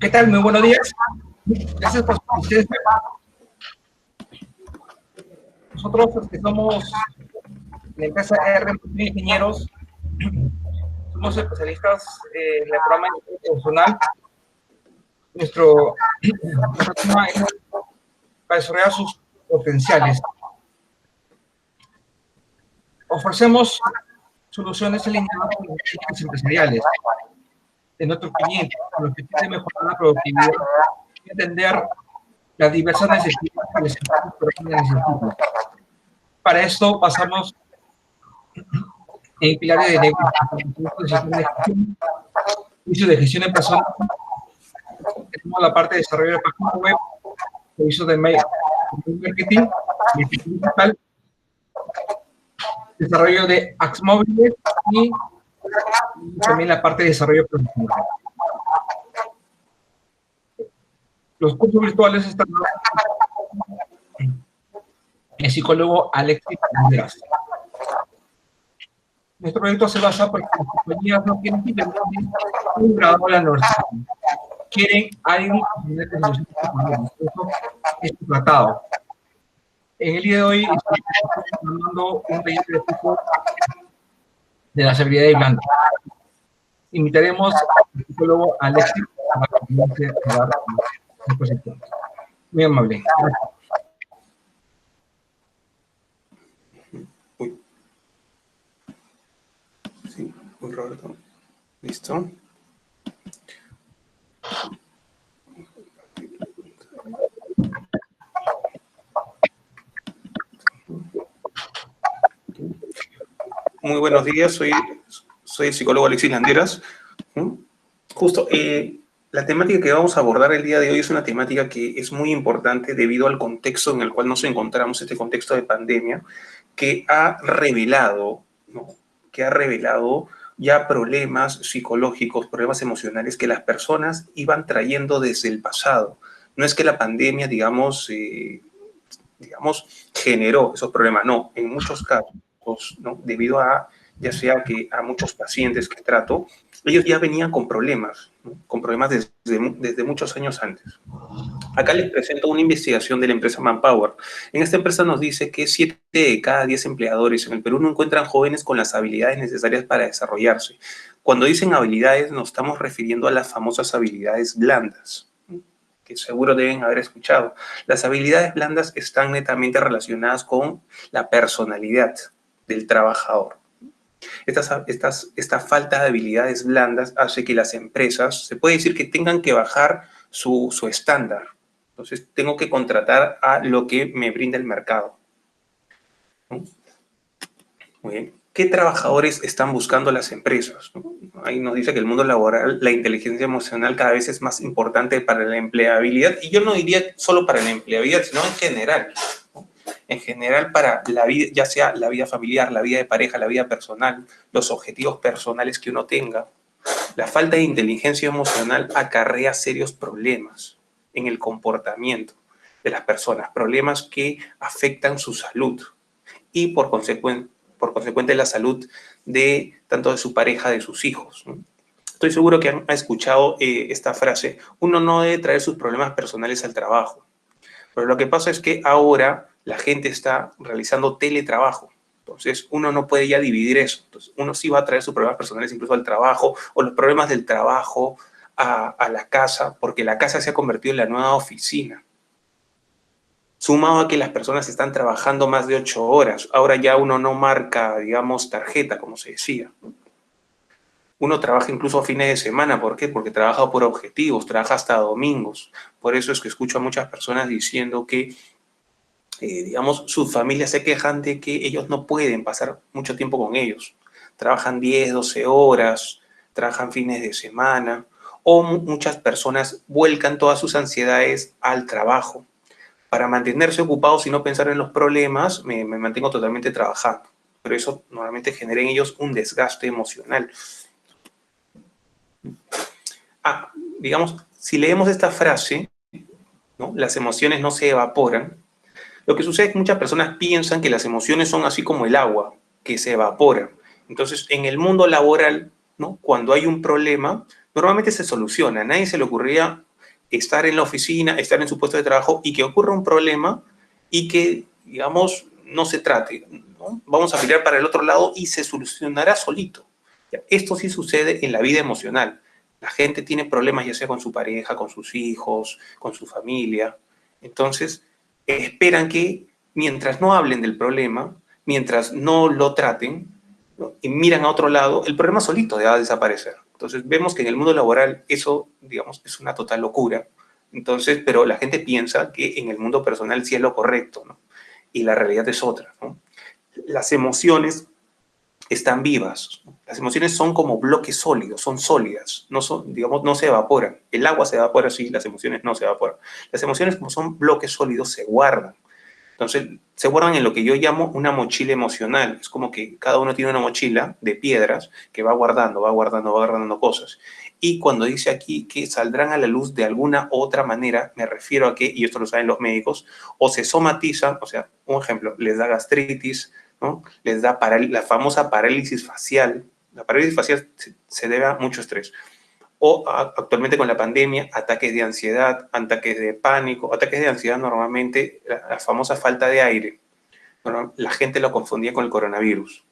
¿Qué tal? Muy buenos días. Gracias por su asistencia. Nosotros los que somos la empresa R Ingenieros, somos especialistas en el programa profesional. Nuestro tema es para desarrollar sus potenciales. Ofrecemos soluciones alineadas con las políticas empresariales de nuestros clientes, con los que quieren mejorar la productividad y entender las diversas necesidades que les necesitan. Para esto basamos en pilares de negocio, servicios de gestión en persona. Tenemos la parte de desarrollo de página web, servicios de marketing, digital, desarrollo de apps móviles y y también la parte de desarrollo profesional. Los cursos virtuales están el psicólogo Alexis Banderas. Nuestro proyecto se basa porque las compañías no quieren simplemente un graduado de la universidad. Quieren alguien que eso es su tratado. En el día de hoy estamos formando un taller de tipo de las habilidades blandas. Invitaremos al psicólogo Alexis para que comience a dar exposición. Muy amable. Sí, Roberto. ¿Listo? Muy buenos días, soy el psicólogo Alexis Landeras. Justo, la temática que vamos a abordar el día de hoy es una temática que es muy importante debido al contexto en el cual nos encontramos, este contexto de pandemia, que ha revelado, ¿no? Que ha revelado ya problemas psicológicos, problemas emocionales que las personas iban trayendo desde el pasado. No es que la pandemia, digamos, generó esos problemas, no, en muchos casos, ¿no? Debido a, ya sea que a muchos pacientes que trato, ellos ya venían con problemas, ¿no? Con problemas desde muchos años antes. Acá les presento una investigación de la empresa Manpower. En esta empresa nos dice que 7 de cada 10 empleadores en el Perú no encuentran jóvenes con las habilidades necesarias para desarrollarse. Cuando dicen habilidades, nos estamos refiriendo a las famosas habilidades blandas, que seguro deben haber escuchado. Las habilidades blandas están netamente relacionadas con la personalidad del trabajador. Esta falta de habilidades blandas hace que las empresas, se puede decir que tengan que bajar su estándar. Entonces, tengo que contratar a lo que me brinda el mercado, ¿no? Muy bien. ¿Qué trabajadores están buscando las empresas? Ahí nos dice que el mundo laboral, la inteligencia emocional cada vez es más importante para la empleabilidad. Y yo no diría solo para la empleabilidad, sino en general, ¿no? En general para la vida, ya sea la vida familiar, la vida de pareja, la vida personal, los objetivos personales que uno tenga. La falta de inteligencia emocional acarrea serios problemas en el comportamiento de las personas, problemas que afectan su salud y por consecuente la salud de tanto de su pareja, de sus hijos, ¿no? Estoy seguro que han escuchado esta frase: uno no debe traer sus problemas personales al trabajo. Pero lo que pasa es que ahora la gente está realizando teletrabajo. Entonces, uno no puede ya dividir eso. Entonces, uno sí va a traer sus problemas personales incluso al trabajo, o los problemas del trabajo a la casa, porque la casa se ha convertido en la nueva oficina. Sumado a que las personas están trabajando más de 8 horas. Ahora ya uno no marca, digamos, tarjeta, como se decía. Uno trabaja incluso a fines de semana. ¿Por qué? Porque trabaja por objetivos, trabaja hasta domingos. Por eso es que escucho a muchas personas diciendo que, digamos, sus familias se quejan de que ellos no pueden pasar mucho tiempo con ellos. Trabajan 10, 12 horas, trabajan fines de semana, o muchas personas vuelcan todas sus ansiedades al trabajo. Para mantenerse ocupados y no pensar en los problemas, me mantengo totalmente trabajando. Pero eso normalmente genera en ellos un desgaste emocional. Digamos, si leemos esta frase, ¿no? Las emociones no se evaporan. Lo que sucede es que muchas personas piensan que las emociones son así como el agua, que se evaporan. Entonces, en el mundo laboral, ¿no? Cuando hay un problema, normalmente se soluciona. A nadie se le ocurría estar en la oficina, estar en su puesto de trabajo y que ocurra un problema y que, digamos, no se trate, ¿no? Vamos a mirar para el otro lado y se solucionará solito. Esto sí sucede en la vida emocional. La gente tiene problemas ya sea con su pareja, con sus hijos, con su familia. Entonces, esperan que mientras no hablen del problema, mientras no lo traten, ¿no? Y miran a otro lado, el problema solito va a desaparecer. Entonces, vemos que en el mundo laboral eso, digamos, es una total locura. Entonces, pero la gente piensa que en el mundo personal sí es lo correcto, ¿no? Y la realidad es otra, ¿no? Las emociones están vivas. Las emociones son como bloques sólidos, son sólidas, no son, digamos, no se evaporan. El agua se evapora, sí, las emociones no se evaporan. Las emociones, como son bloques sólidos, se guardan. Entonces, se guardan en lo que yo llamo una mochila emocional. Es como que cada uno tiene una mochila de piedras que va guardando, va guardando, va guardando cosas. Y cuando dice aquí que saldrán a la luz de alguna otra manera, me refiero a que, y esto lo saben los médicos, o se somatizan, o sea, un ejemplo, les da gastritis, ¿no? Les da la famosa parálisis facial. La parálisis facial se debe a mucho estrés. O actualmente con la pandemia, ataques de ansiedad, ataques de pánico, ataques de ansiedad normalmente, la famosa falta de aire. Bueno, la gente lo confundía con el coronavirus.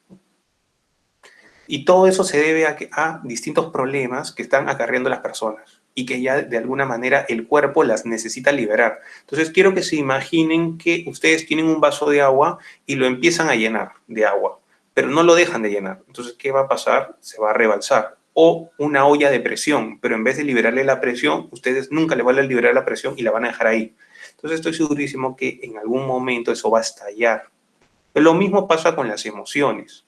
Y todo eso se debe a distintos problemas que están acarreando las personas y que ya de alguna manera el cuerpo las necesita liberar. Entonces quiero que se imaginen que ustedes tienen un vaso de agua y lo empiezan a llenar de agua, pero no lo dejan de llenar. Entonces, ¿qué va a pasar? Se va a rebalsar. O una olla de presión, pero en vez de liberarle la presión, ustedes nunca le van a liberar la presión y la van a dejar ahí. Entonces estoy segurísimo que en algún momento eso va a estallar. Pero lo mismo pasa con las emociones.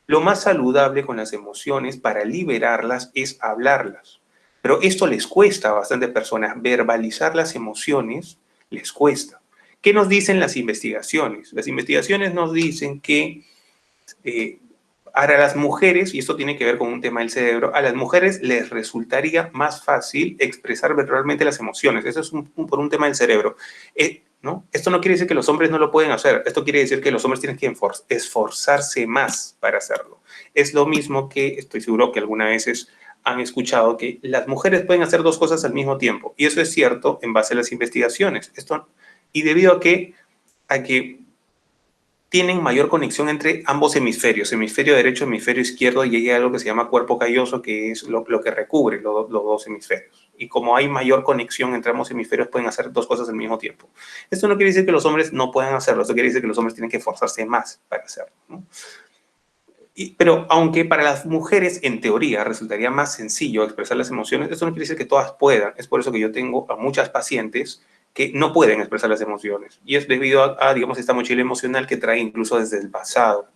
Lo más saludable con las emociones para liberarlas es hablarlas. Pero esto les cuesta a bastantes personas. Verbalizar las emociones les cuesta. ¿Qué nos dicen las investigaciones? Las investigaciones nos dicen que a las mujeres, y esto tiene que ver con un tema del cerebro, a las mujeres les resultaría más fácil expresar verbalmente las emociones. Eso es por un tema del cerebro. ¿No? Esto no quiere decir que los hombres no lo pueden hacer. Esto quiere decir que los hombres tienen que esforzarse más para hacerlo. Es lo mismo que estoy seguro que algunas veces han escuchado que las mujeres pueden hacer dos cosas al mismo tiempo. Y eso es cierto en base a las investigaciones. Y debido a que tienen mayor conexión entre ambos hemisferios, hemisferio derecho, hemisferio izquierdo, y hay algo que se llama cuerpo calloso, que es lo que recubre los dos hemisferios. Y como hay mayor conexión entre ambos hemisferios, pueden hacer dos cosas al mismo tiempo. Esto no quiere decir que los hombres no puedan hacerlo, esto quiere decir que los hombres tienen que esforzarse más para hacerlo, ¿no? Pero aunque para las mujeres, en teoría, resultaría más sencillo expresar las emociones, esto no quiere decir que todas puedan. Es por eso que yo tengo a muchas pacientes que no pueden expresar las emociones. Y es debido digamos, esta mochila emocional que trae incluso desde el pasado.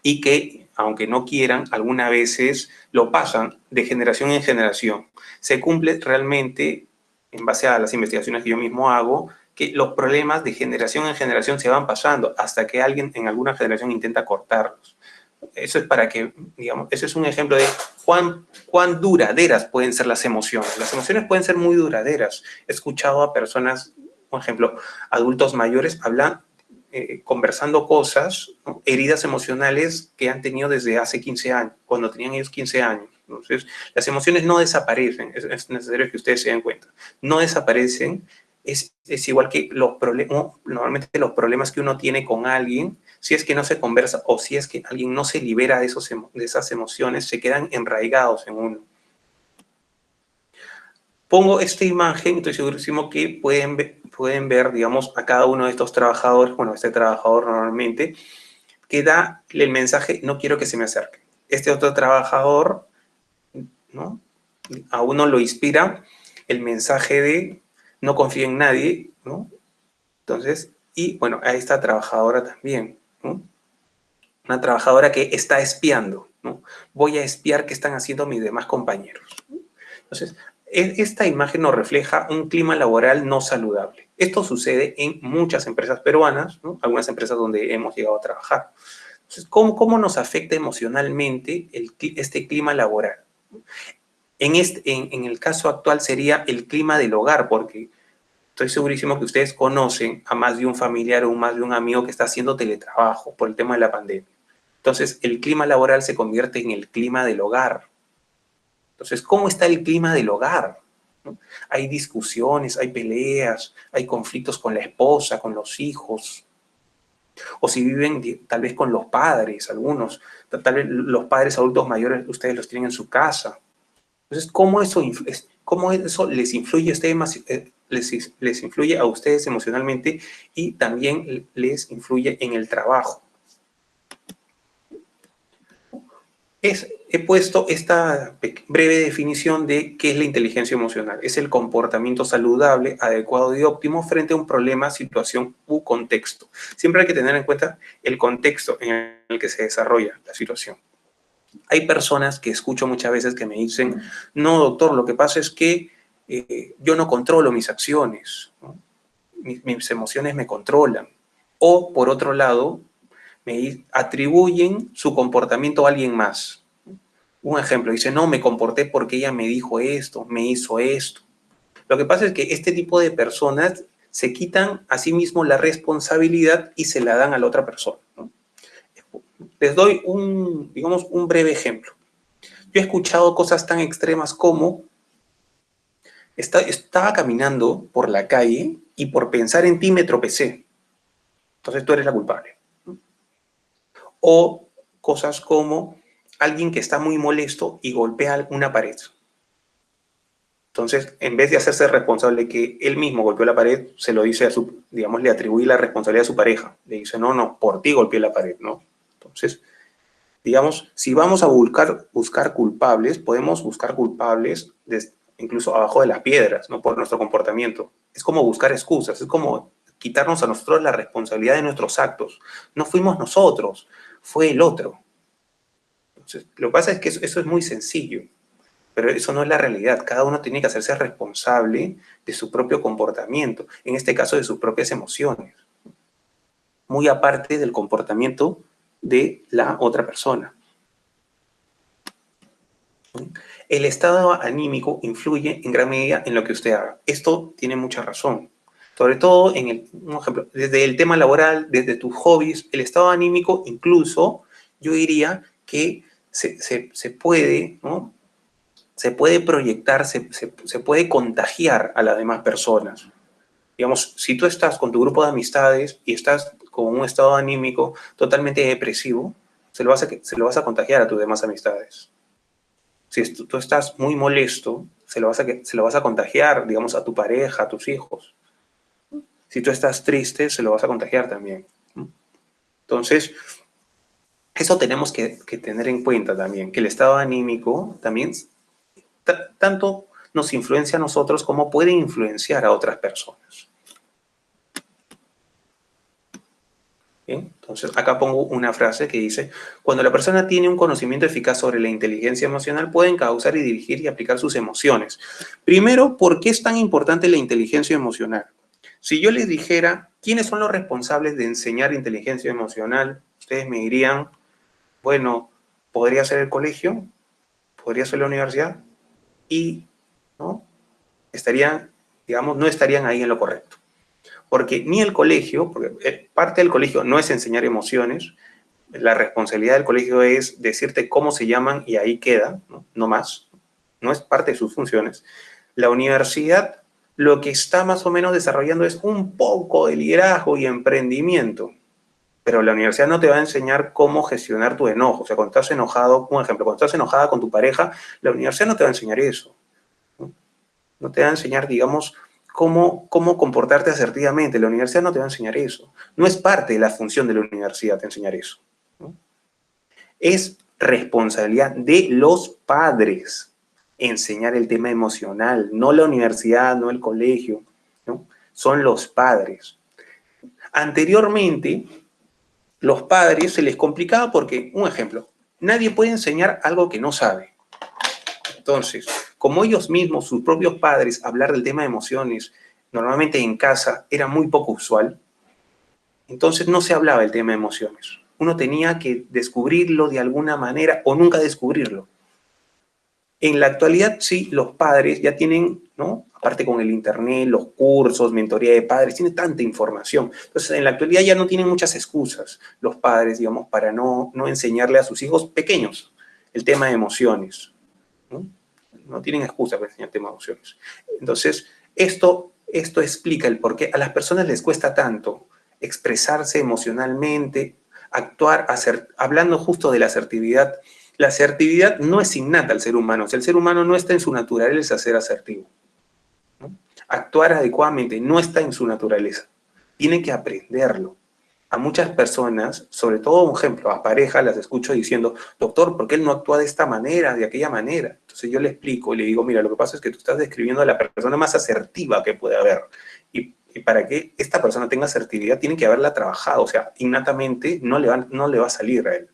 Y que, aunque no quieran, algunas veces lo pasan de generación en generación. Se cumple realmente, en base a las investigaciones que yo mismo hago, que los problemas de generación en generación se van pasando hasta que alguien en alguna generación intenta cortarlos. Eso es para que, digamos, eso es un ejemplo de cuán duraderas pueden ser las emociones. Las emociones pueden ser muy duraderas. He escuchado a personas, por ejemplo, adultos mayores conversando cosas, ¿no? Heridas emocionales que han tenido desde hace 15 años, cuando tenían ellos 15 años. Entonces, las emociones no desaparecen, es necesario que ustedes se den cuenta. No desaparecen, es igual que normalmente los problemas que uno tiene con alguien, si es que no se conversa o si es que alguien no se libera de esas emociones, se quedan enraigados en uno. Pongo esta imagen, estoy segurísimo que pueden ver, digamos, a cada uno de estos trabajadores, bueno, este trabajador normalmente, que da el mensaje, no quiero que se me acerque. Este otro trabajador, ¿no? A uno lo inspira el mensaje de no confío en nadie, ¿no? Entonces, y bueno, a esta trabajadora también, ¿no? Una trabajadora que está espiando, ¿no? Voy a espiar qué están haciendo mis demás compañeros. Entonces, esta imagen nos refleja un clima laboral no saludable. Esto sucede en muchas empresas peruanas, ¿no? Algunas empresas donde hemos llegado a trabajar. Entonces, ¿cómo nos afecta emocionalmente este clima laboral? En el caso actual sería el clima del hogar, porque estoy segurísimo que ustedes conocen a más de un familiar o más de un amigo que está haciendo teletrabajo por el tema de la pandemia. Entonces, el clima laboral se convierte en el clima del hogar. Entonces, ¿cómo está el clima del hogar? ¿No? Hay discusiones, hay peleas, hay conflictos con la esposa, con los hijos. O si viven tal vez con los padres, algunos. Tal vez los padres adultos mayores ustedes los tienen en su casa. Entonces, ¿cómo eso les influye a ustedes les influye a ustedes emocionalmente y también les influye en el trabajo? He puesto esta breve definición de qué es la inteligencia emocional. Es el comportamiento saludable, adecuado y óptimo frente a un problema, situación u contexto. Siempre hay que tener en cuenta el contexto en el que se desarrolla la situación. Hay personas que escucho muchas veces que me dicen, no, doctor, lo que pasa es que yo no controlo mis acciones, ¿no? mis emociones me controlan. O, por otro lado, me atribuyen su comportamiento a alguien más. Un ejemplo, dice, no, me comporté porque ella me dijo esto, me hizo esto. Lo que pasa es que este tipo de personas se quitan a sí mismos la responsabilidad y se la dan a la otra persona, ¿no? Les doy digamos, un breve ejemplo. Yo he escuchado cosas tan extremas como estaba caminando por la calle y por pensar en ti me tropecé. Entonces tú eres la culpable. O cosas como alguien que está muy molesto y golpea una pared. Entonces, en vez de hacerse responsable que él mismo golpeó la pared, se lo dice digamos, le atribuye la responsabilidad a su pareja. Le dice, no, no, por ti golpeé la pared, ¿no? Entonces, digamos, si vamos a buscar culpables, podemos buscar culpables incluso abajo de las piedras, ¿no? Por nuestro comportamiento. Es como buscar excusas, es como quitarnos a nosotros la responsabilidad de nuestros actos. No fuimos nosotros, fue el otro. Entonces, lo que pasa es que eso es muy sencillo, pero eso no es la realidad. Cada uno tiene que hacerse responsable de su propio comportamiento, en este caso de sus propias emociones, muy aparte del comportamiento de la otra persona. El estado anímico influye en gran medida en lo que usted haga. Esto tiene mucha razón. Sobre todo, un ejemplo, desde el tema laboral, desde tus hobbies, el estado anímico incluso, yo diría que se puede, ¿no? Se puede proyectar, se puede contagiar a las demás personas. Digamos, si tú estás con tu grupo de amistades y estás con un estado anímico totalmente depresivo, se lo vas a contagiar a tus demás amistades. Si tú estás muy molesto, se lo vas a contagiar, digamos, a tu pareja, a tus hijos. Si tú estás triste, se lo vas a contagiar también. Entonces, eso tenemos que tener en cuenta también, que el estado anímico también tanto nos influencia a nosotros como puede influenciar a otras personas. Bien, entonces acá pongo una frase que dice, cuando la persona tiene un conocimiento eficaz sobre la inteligencia emocional, pueden causar y dirigir y aplicar sus emociones. Primero, ¿por qué es tan importante la inteligencia emocional? Si yo les dijera, ¿quiénes son los responsables de enseñar inteligencia emocional? Ustedes me dirían, bueno, podría ser el colegio, podría ser la universidad, y ¿no? Digamos, no estarían ahí en lo correcto. Porque ni el colegio, porque parte del colegio no es enseñar emociones, la responsabilidad del colegio es decirte cómo se llaman y ahí queda, no más, no es parte de sus funciones. La universidad lo que está más o menos desarrollando es un poco de liderazgo y emprendimiento, pero la universidad no te va a enseñar cómo gestionar tu enojo. O sea, cuando estás enojado, un ejemplo, cuando estás enojada con tu pareja, la universidad no te va a enseñar eso. No te va a enseñar, digamos, cómo comportarte asertivamente. La universidad no te va a enseñar eso. No es parte de la función de la universidad enseñar eso, ¿no? Es responsabilidad de los padres enseñar el tema emocional, no la universidad, no el colegio, ¿no? Son los padres. Anteriormente, los padres se les complicaba porque, un ejemplo, nadie puede enseñar algo que no sabe. Entonces, como ellos mismos, sus propios padres, hablar del tema de emociones, normalmente en casa, era muy poco usual, entonces no se hablaba del tema de emociones. Uno tenía que descubrirlo de alguna manera o nunca descubrirlo. En la actualidad, sí, los padres ya tienen, ¿no? Aparte con el internet, los cursos, mentoría de padres, tienen tanta información. Entonces, en la actualidad ya no tienen muchas excusas los padres, digamos, para no enseñarle a sus hijos pequeños el tema de emociones, ¿no? No tienen excusa para enseñar tema de emociones. Entonces, esto explica el por qué a las personas les cuesta tanto expresarse emocionalmente, actuar, hablando justo de la asertividad. La asertividad no es innata al ser humano. O sea, el ser humano no está en su naturaleza ser asertivo, ¿no? Actuar adecuadamente no está en su naturaleza. Tiene que aprenderlo. A muchas personas, sobre todo, un ejemplo, a parejas las escucho diciendo, doctor, ¿por qué él no actúa de esta manera, de aquella manera? Entonces yo le explico y le digo, mira, lo que pasa es que tú estás describiendo a la persona más asertiva que puede haber. Y para que esta persona tenga asertividad, tiene que haberla trabajado. O sea, innatamente no le va a salir a él.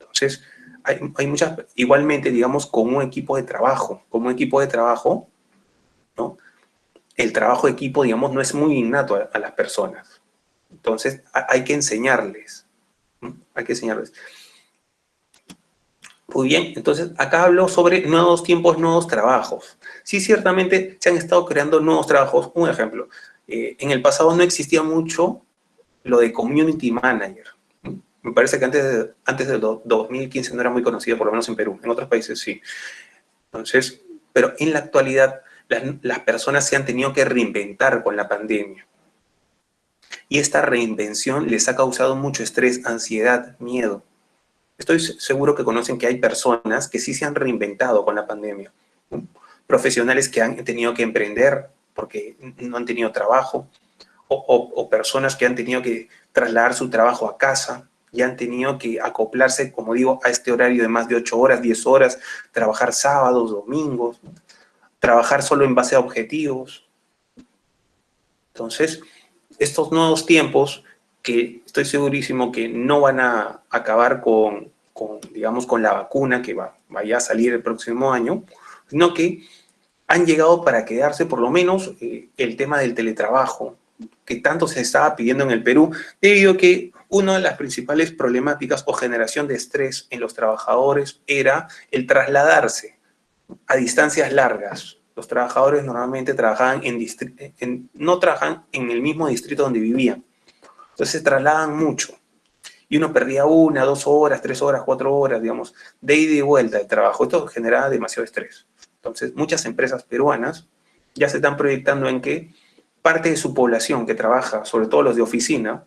Entonces, hay muchas, igualmente, digamos, como un equipo de trabajo, ¿no? el trabajo de equipo, digamos, no es muy innato a las personas. Entonces, hay que enseñarles. ¿No? Hay que enseñarles. Muy bien, entonces acá hablo sobre nuevos tiempos, nuevos trabajos. Sí, ciertamente se han estado creando nuevos trabajos. Un ejemplo, en el pasado no existía mucho lo de community manager. Me parece que antes del 2015 no era muy conocido, por lo menos en Perú. En otros países sí. Entonces, pero en la actualidad las personas se han tenido que reinventar con la pandemia. Y esta reinvención les ha causado mucho estrés, ansiedad, miedo. Estoy seguro que conocen que hay personas que sí se han reinventado con la pandemia, ¿no? Profesionales que han tenido que emprender porque no han tenido trabajo, o personas que han tenido que trasladar su trabajo a casa y han tenido que acoplarse, como digo, a este horario de más de 8 horas, 10 horas, trabajar sábados, domingos, ¿no? Trabajar solo en base a objetivos. Entonces, estos nuevos tiempos, que estoy segurísimo que no van a acabar digamos, con la vacuna que vaya a salir el próximo año, sino que han llegado para quedarse, por lo menos el tema del teletrabajo, que tanto se estaba pidiendo en el Perú, debido a que una de las principales problemáticas o generación de estrés en los trabajadores era el trasladarse a distancias largas. Los trabajadores normalmente trabajaban no trabajan en el mismo distrito donde vivían. Entonces se trasladan mucho. Y uno perdía 1, 2 horas, 3 horas, 4 horas, digamos, de ida y vuelta de trabajo. Esto generaba demasiado estrés. Entonces, muchas empresas peruanas ya se están proyectando en que parte de su población que trabaja, sobre todo los de oficina,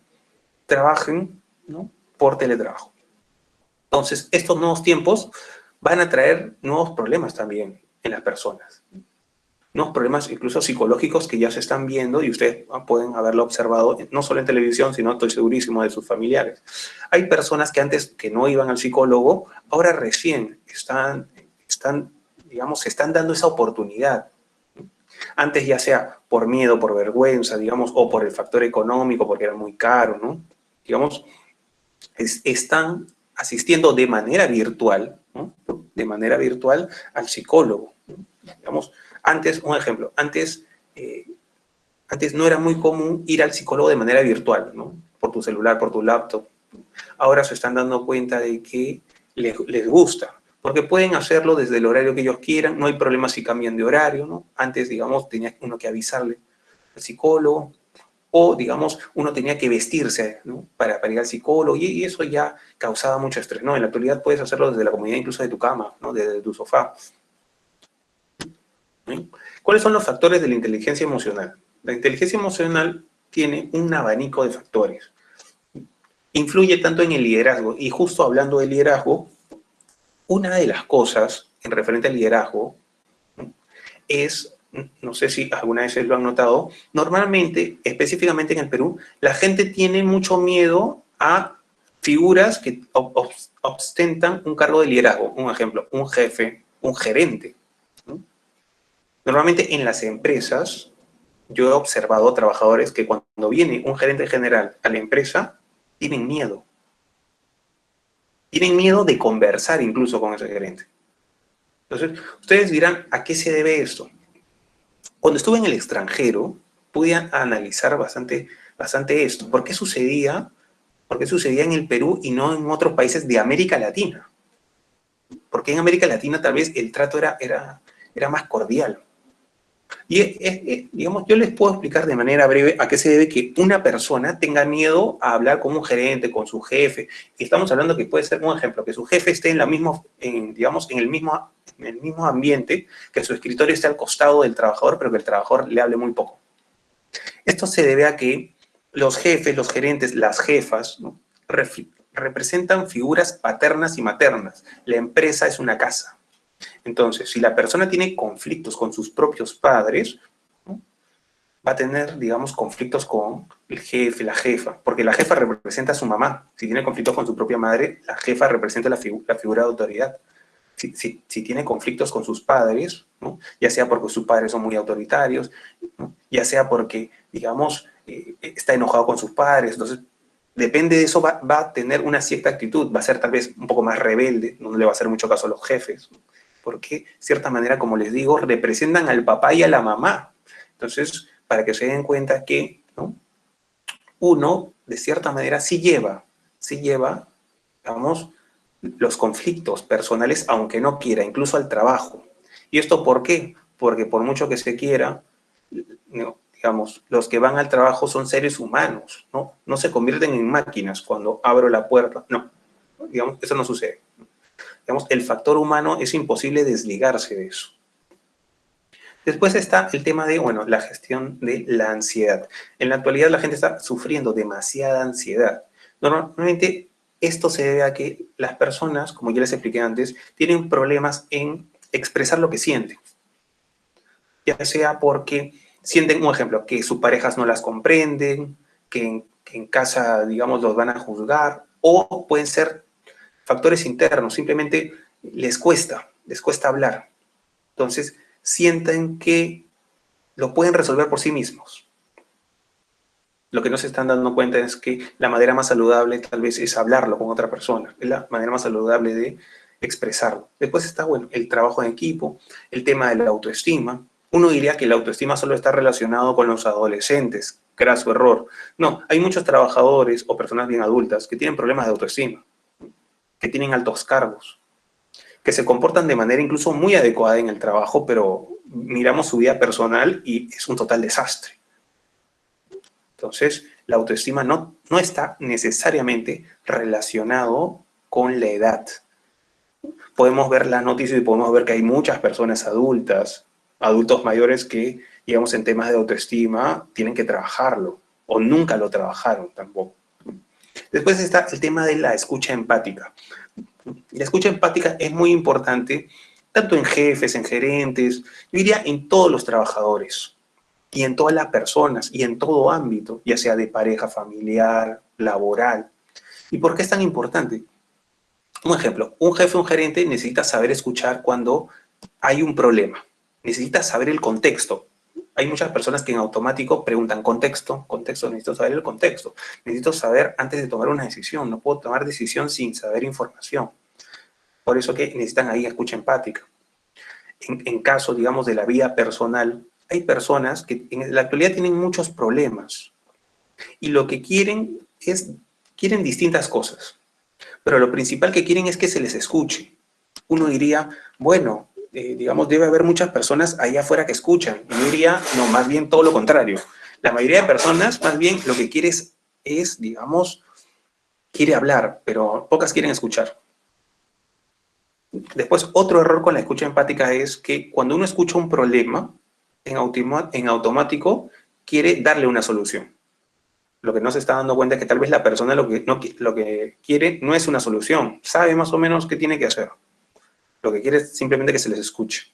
trabajen, ¿no?, por teletrabajo. Entonces, estos nuevos tiempos van a traer nuevos problemas también en las personas. Nuevos problemas incluso psicológicos que ya se están viendo y ustedes pueden haberlo observado no solo en televisión, sino estoy segurísimo de sus familiares. Hay personas que antes que no iban al psicólogo, ahora recién digamos, se están dando esa oportunidad. Antes ya sea por miedo, por vergüenza, digamos, o por el factor económico, porque era muy caro, ¿no? Digamos, están asistiendo de manera virtual, ¿no?, de manera virtual al psicólogo, ¿no? Digamos, antes, un ejemplo, antes no era muy común ir al psicólogo de manera virtual, ¿no?, por tu celular, por tu laptop. Ahora se están dando cuenta de que les gusta, porque pueden hacerlo desde el horario que ellos quieran, no hay problema si cambian de horario, ¿no? Antes, digamos, tenía uno que avisarle al psicólogo, o, digamos, uno tenía que vestirse, ¿no?, para ir al psicólogo, y eso ya causaba mucho estrés, ¿no? En la actualidad puedes hacerlo desde la comodidad incluso de tu cama, ¿no?, desde tu sofá. ¿Sí? ¿Cuáles son los factores de la inteligencia emocional? La inteligencia emocional tiene un abanico de factores. Influye tanto en el liderazgo, y justo hablando de liderazgo, una de las cosas en referente al liderazgo, ¿no?, es, no sé si alguna vez lo han notado, normalmente, específicamente en el Perú, la gente tiene mucho miedo a figuras que ostentan un cargo de liderazgo. Un ejemplo, un jefe, un gerente, ¿no? Normalmente en las empresas, yo he observado trabajadores que cuando viene un gerente general a la empresa, tienen miedo. Tienen miedo de conversar incluso con ese gerente. Entonces, ustedes dirán, ¿a qué se debe esto? Cuando estuve en el extranjero, pude analizar bastante esto. ¿Por qué sucedía en el Perú y no en otros países de América Latina? Porque en América Latina tal vez el trato era más cordial. Y digamos, yo les puedo explicar de manera breve a qué se debe que una persona tenga miedo a hablar con un gerente, con su jefe. Y estamos hablando que puede ser, un ejemplo, que su jefe esté digamos, en el mismo ambiente, que su escritorio esté al costado del trabajador, pero que el trabajador le hable muy poco. Esto se debe a que los jefes, los gerentes, las jefas, ¿no?, representan figuras paternas y maternas. La empresa es una casa. Entonces, si la persona tiene conflictos con sus propios padres, ¿no?, va a tener, digamos, conflictos con el jefe, la jefa, porque la jefa representa a su mamá. Si tiene conflictos con su propia madre, la jefa representa la figura de autoridad. Si tiene conflictos con sus padres, ¿no?, ya sea porque sus padres son muy autoritarios, ¿no?, ya sea porque, digamos, está enojado con sus padres, entonces depende de eso, va a tener una cierta actitud, va a ser tal vez un poco más rebelde, no le va a hacer mucho caso a los jefes, ¿no?, porque, de cierta manera, como les digo, representan al papá y a la mamá. Entonces, para que se den cuenta que, ¿no?, uno, de cierta manera, sí lleva, digamos, los conflictos personales, aunque no quiera, incluso al trabajo. ¿Y esto por qué? Porque por mucho que se quiera, ¿no?, digamos, los que van al trabajo son seres humanos, ¿no? No se convierten en máquinas cuando abro la puerta. No, digamos, eso no sucede. Digamos, el factor humano es imposible desligarse de eso. Después está el tema de, bueno, la gestión de la ansiedad. En la actualidad la gente está sufriendo demasiada ansiedad. Normalmente esto se debe a que las personas, como ya les expliqué antes, tienen problemas en expresar lo que sienten. Ya sea porque sienten, un ejemplo, que sus parejas no las comprenden, que en casa, digamos, los van a juzgar, o pueden ser factores internos, simplemente les cuesta hablar. Entonces, sienten que lo pueden resolver por sí mismos. Lo que no se están dando cuenta es que la manera más saludable tal vez es hablarlo con otra persona. Es la manera más saludable de expresarlo. Después está, bueno, el trabajo en equipo, el tema de la autoestima. Uno diría que la autoestima solo está relacionado con los adolescentes. Graso error. No, hay muchos trabajadores o personas bien adultas que tienen problemas de autoestima, que tienen altos cargos, que se comportan de manera incluso muy adecuada en el trabajo, pero miramos su vida personal y es un total desastre. Entonces, la autoestima no está necesariamente relacionado con la edad. Podemos ver las noticias y podemos ver que hay muchas personas adultas, adultos mayores que, digamos, en temas de autoestima tienen que trabajarlo, o nunca lo trabajaron tampoco. Después está el tema de la escucha empática. La escucha empática es muy importante, tanto en jefes, en gerentes, yo diría en todos los trabajadores, y en todas las personas, y en todo ámbito, ya sea de pareja, familiar, laboral. ¿Y por qué es tan importante? Un ejemplo, un jefe, un gerente necesita saber escuchar cuando hay un problema. Necesita saber el contexto. Hay muchas personas que en automático preguntan contexto, necesito saber el contexto. Necesito saber antes de tomar una decisión. No puedo tomar decisión sin saber información. Por eso que necesitan ahí escucha empática. En caso, digamos, de la vida personal, hay personas que en la actualidad tienen muchos problemas y lo que quieren quieren distintas cosas, pero lo principal que quieren es que se les escuche. Uno diría, bueno, digamos, debe haber muchas personas allá afuera que escuchan. Y yo diría, no, más bien todo lo contrario. La mayoría de personas, más bien, lo que quiere es, digamos, quiere hablar, pero pocas quieren escuchar. Después, otro error con la escucha empática es que cuando uno escucha un problema, en automático quiere darle una solución. Lo que no se está dando cuenta es que tal vez la persona lo que quiere no es una solución. Sabe más o menos qué tiene que hacer. Lo que quiere es simplemente que se les escuche.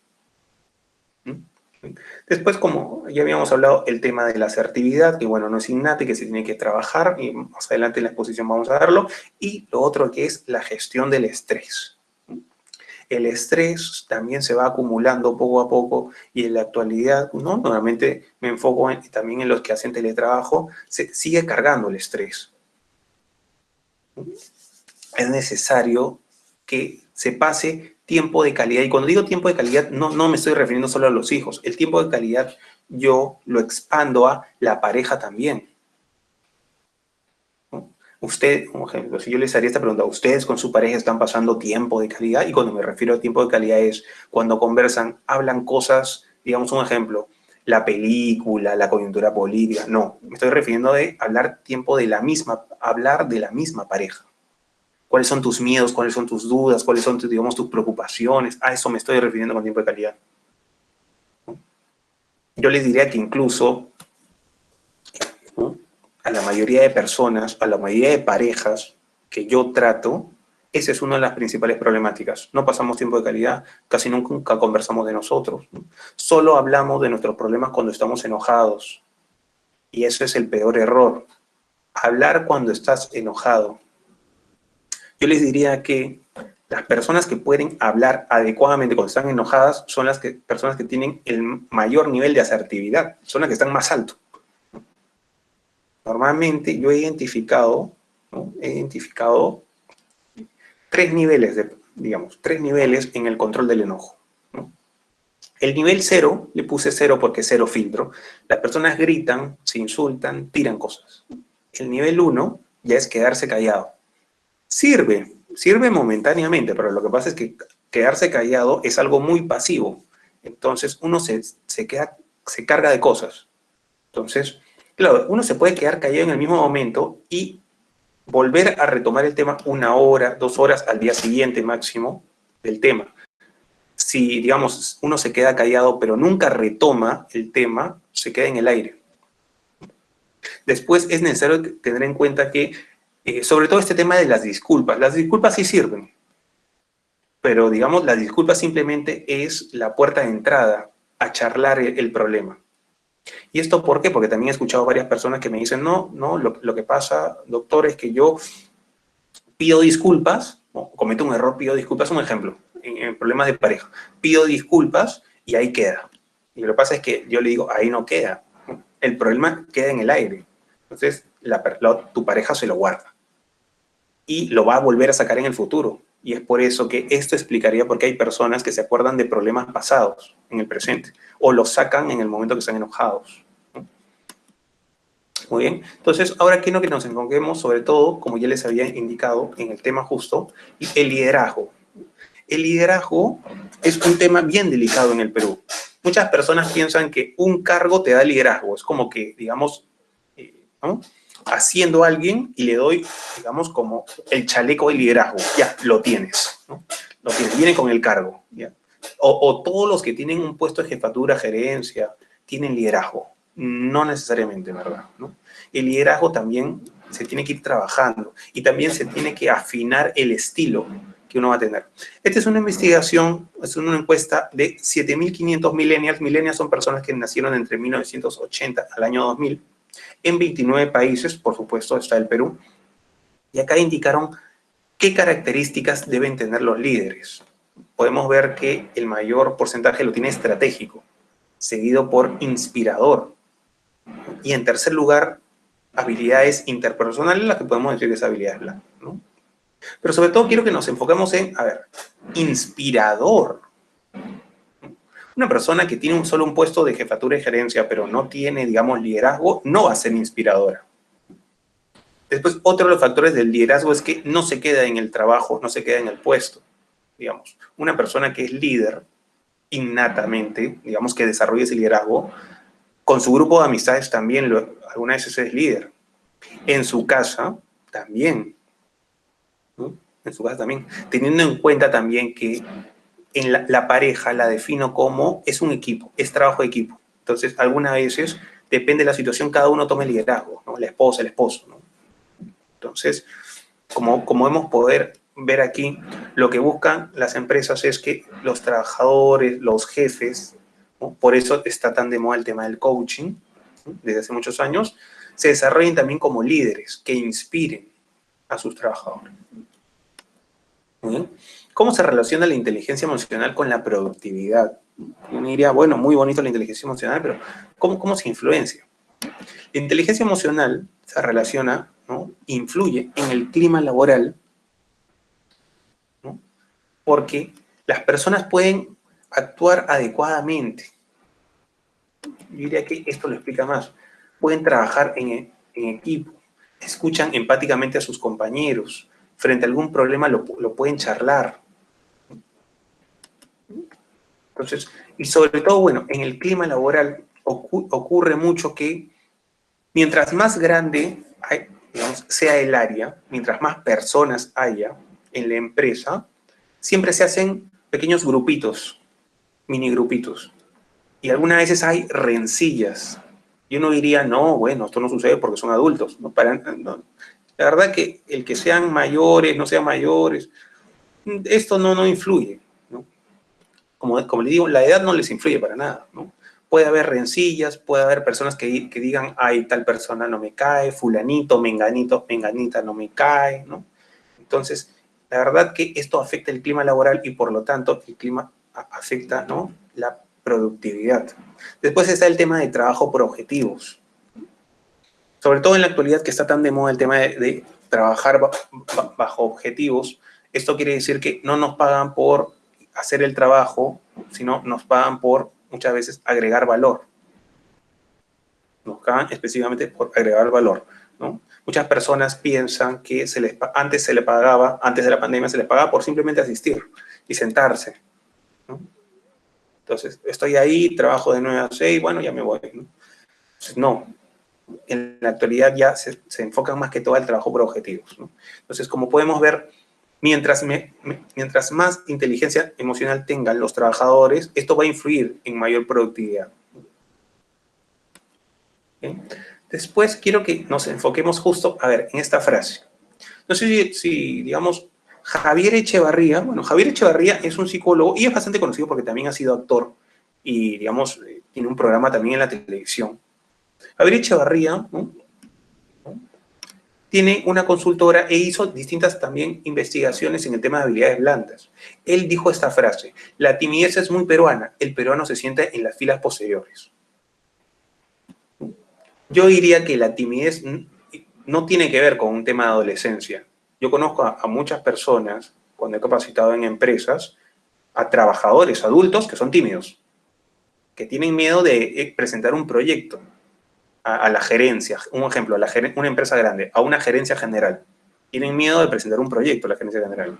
Después, como ya habíamos hablado, el tema de la asertividad, que bueno, no es innata y que se tiene que trabajar, y más adelante en la exposición vamos a verlo. Y lo otro que es la gestión del estrés. El estrés también se va acumulando poco a poco y en la actualidad, ¿no?, normalmente me enfoco también en los que hacen teletrabajo, se sigue cargando el estrés. Es necesario que se pase tiempo de calidad. Y cuando digo tiempo de calidad, no me estoy refiriendo solo a los hijos. El tiempo de calidad yo lo expando a la pareja también. Usted, por ejemplo, si yo les haría esta pregunta, ¿ustedes con su pareja están pasando tiempo de calidad? Y cuando me refiero a tiempo de calidad es cuando conversan, hablan cosas, digamos un ejemplo, la película, la coyuntura política. No, me estoy refiriendo de hablar hablar de la misma pareja. ¿Cuáles son tus miedos? ¿Cuáles son tus dudas? ¿Cuáles son, digamos, tus preocupaciones? A eso me estoy refiriendo con tiempo de calidad. Yo les diría que incluso, ¿no?, a la mayoría de personas, a la mayoría de parejas que yo trato, esa es una de las principales problemáticas. No pasamos tiempo de calidad, casi nunca conversamos de nosotros, ¿no? Solo hablamos de nuestros problemas cuando estamos enojados. Y eso es el peor error. Hablar cuando estás enojado. Yo les diría que las personas que pueden hablar adecuadamente cuando están enojadas son las personas que tienen el mayor nivel de asertividad, son las que están más alto. Normalmente yo he identificado, ¿no?, tres niveles en el control del enojo, ¿no? El nivel 0, le puse 0 porque 0 filtro. Las personas gritan, se insultan, tiran cosas. El nivel 1 ya es quedarse callado. Sirve momentáneamente, pero lo que pasa es que quedarse callado es algo muy pasivo. Entonces uno se carga de cosas. Entonces, claro, uno se puede quedar callado en el mismo momento y volver a retomar el tema 1 hora, 2 horas al día siguiente máximo del tema. Si, digamos, uno se queda callado pero nunca retoma el tema, se queda en el aire. Después es necesario tener en cuenta que, sobre todo este tema de las disculpas sí sirven, pero digamos, la disculpa simplemente es la puerta de entrada a charlar el problema. ¿Y esto por qué? Porque también he escuchado varias personas que me dicen, no, lo que pasa, doctor, es que yo pido disculpas, o cometo un error, pido disculpas, un ejemplo, en problemas de pareja, pido disculpas y ahí queda. Y lo que pasa es que yo le digo, ahí no queda, el problema queda en el aire. Entonces, tu pareja se lo guarda y lo va a volver a sacar en el futuro. Y es por eso que esto explicaría por qué hay personas que se acuerdan de problemas pasados en el presente o los sacan en el momento que están enojados. Muy bien. Entonces, ahora quiero que nos enfoquemos sobre todo, como ya les había indicado en el tema justo, el liderazgo. El liderazgo es un tema bien delicado en el Perú. Muchas personas piensan que un cargo te da liderazgo. Es como que, digamos, ¿no? Haciendo a alguien y le doy, digamos, como el chaleco de liderazgo. Ya, lo tienes, ¿no? Lo tienes, viene con el cargo. ¿Ya? O todos los que tienen un puesto de jefatura, gerencia, tienen liderazgo. No necesariamente, ¿verdad? ¿No? El liderazgo también se tiene que ir trabajando y también se tiene que afinar el estilo que uno va a tener. Esta es una investigación, es una encuesta de 7.500 millennials. Millennials son personas que nacieron entre 1980 al año 2000 en 29 países, por supuesto está el Perú, y acá indicaron qué características deben tener los líderes. Podemos ver que el mayor porcentaje lo tiene estratégico, seguido por inspirador, y en tercer lugar, habilidades interpersonales, las que podemos decir que es habilidades blandas, ¿no? Pero sobre todo quiero que nos enfoquemos en, a ver, inspirador. Una persona que tiene solo un puesto de jefatura y gerencia, pero no tiene, digamos, liderazgo, no va a ser inspiradora. Después, otro de los factores del liderazgo es que no se queda en el trabajo, no se queda en el puesto. Digamos, una persona que es líder innatamente, digamos, que desarrolla ese liderazgo, con su grupo de amistades también, algunas veces es líder. En su casa, también. ¿No? En su casa también. Teniendo en cuenta también que en la pareja la defino como es un equipo, es trabajo de equipo. Entonces, algunas veces, depende de la situación, cada uno toma el liderazgo, ¿no? La esposa, el esposo, ¿no? Entonces, como hemos poder ver aquí, lo que buscan las empresas es que los trabajadores, los jefes, ¿no? Por eso está tan de moda el tema del coaching, ¿no? Desde hace muchos años, se desarrollen también como líderes que inspiren a sus trabajadores. ¿Muy bien? ¿Cómo se relaciona la inteligencia emocional con la productividad? Uno diría, bueno, muy bonito la inteligencia emocional, pero ¿cómo se influencia? La inteligencia emocional se relaciona, ¿no? Influye en el clima laboral, ¿no? Porque las personas pueden actuar adecuadamente. Yo diría que esto lo explica más. Pueden trabajar en equipo, escuchan empáticamente a sus compañeros, frente a algún problema lo pueden charlar. Entonces, y sobre todo, bueno, en el clima laboral ocurre mucho que mientras más grande digamos, sea el área, mientras más personas haya en la empresa, siempre se hacen pequeños grupitos, mini grupitos. Y algunas veces hay rencillas. Y uno diría, no, bueno, esto no sucede porque son adultos. No, no. La verdad que el que sean mayores, no sean mayores, esto no influye, ¿no? Como les digo, la edad no les influye para nada, ¿no? Puede haber rencillas, puede haber personas que digan, ay, tal persona no me cae, fulanito, menganita no me cae, ¿no? Entonces, la verdad que esto afecta el clima laboral y por lo tanto el clima afecta, ¿no?, la productividad. Después está el tema de trabajo por objetivos. Sobre todo en la actualidad que está tan de moda el tema de trabajar bajo objetivos, esto quiere decir que no nos pagan por hacer el trabajo sino nos pagan por, muchas veces, agregar valor. Nos pagan específicamente por agregar valor, ¿no? Muchas personas piensan que antes se le pagaba, antes de la pandemia se les pagaba por simplemente asistir y sentarse, ¿no? Entonces, estoy ahí, trabajo de 9 a 6, bueno, ya me voy, ¿no? Entonces, no. En la actualidad ya se enfocan más que todo al trabajo por objetivos, ¿no? Entonces, como podemos ver, mientras más inteligencia emocional tengan los trabajadores, esto va a influir en mayor productividad. ¿Okay? Después quiero que nos enfoquemos justo, a ver, en esta frase. No sé si digamos, Javier Echevarría, bueno, Javier Echevarría es un psicólogo y es bastante conocido porque también ha sido actor y, digamos, tiene un programa también en la televisión. Javier Echevarría, ¿no?, tiene una consultora e hizo distintas también investigaciones en el tema de habilidades blandas. Él dijo esta frase: la timidez es muy peruana, el peruano se sienta en las filas posteriores. Yo diría que la timidez no tiene que ver con un tema de adolescencia. Yo conozco a muchas personas, cuando he capacitado en empresas, a trabajadores adultos que son tímidos, que tienen miedo de presentar un proyecto a la gerencia. Un ejemplo, una empresa grande, a una gerencia general. Tienen miedo de presentar un proyecto a la gerencia general.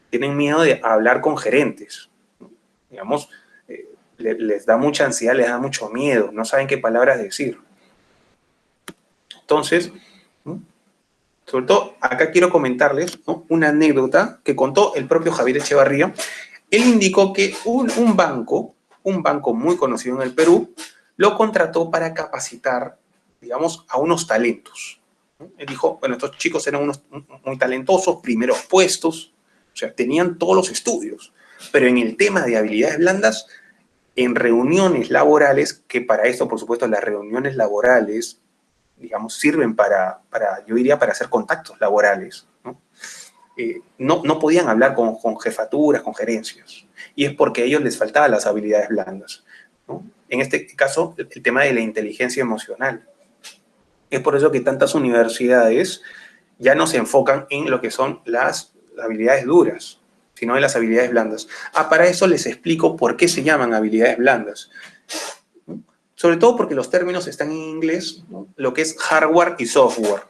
Tienen miedo de hablar con gerentes. Digamos, les da mucha ansiedad, les da mucho miedo, no saben qué palabras decir. Entonces, sobre todo, acá quiero comentarles, ¿no?, una anécdota que contó el propio Javier Echevarría. Él indicó que un banco muy conocido en el Perú, lo contrató para capacitar, digamos, a unos talentos. Él dijo, bueno, estos chicos eran unos muy talentosos, primeros puestos, o sea, tenían todos los estudios, pero en el tema de habilidades blandas, en reuniones laborales, que para esto, por supuesto, las reuniones laborales, digamos, sirven yo diría, para hacer contactos laborales, ¿no? No podían hablar con jefaturas, con gerencias, y es porque a ellos les faltaban las habilidades blandas, ¿no? En este caso, el tema de la inteligencia emocional. Es por eso que tantas universidades ya no se enfocan en lo que son las habilidades duras, sino en las habilidades blandas. Para eso les explico por qué se llaman habilidades blandas. Sobre todo porque los términos están en inglés, ¿no?, lo que es hardware y software.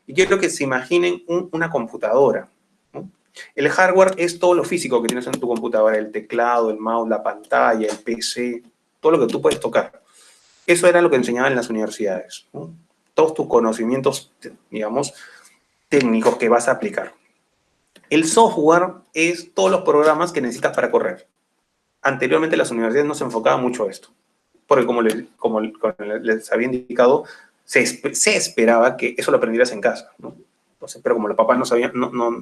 Y quiero que se imaginen una computadora, ¿no? El hardware es todo lo físico que tienes en tu computadora, el teclado, el mouse, la pantalla, el PC, todo lo que tú puedes tocar. Eso era lo que enseñaban en las universidades, ¿no? Todos tus conocimientos, digamos, técnicos que vas a aplicar. El software es todos los programas que necesitas para correr. Anteriormente las universidades no se enfocaban mucho a esto, porque como les había indicado, se esperaba que eso lo aprendieras en casa, ¿no? Entonces, pero como los papás no sabían,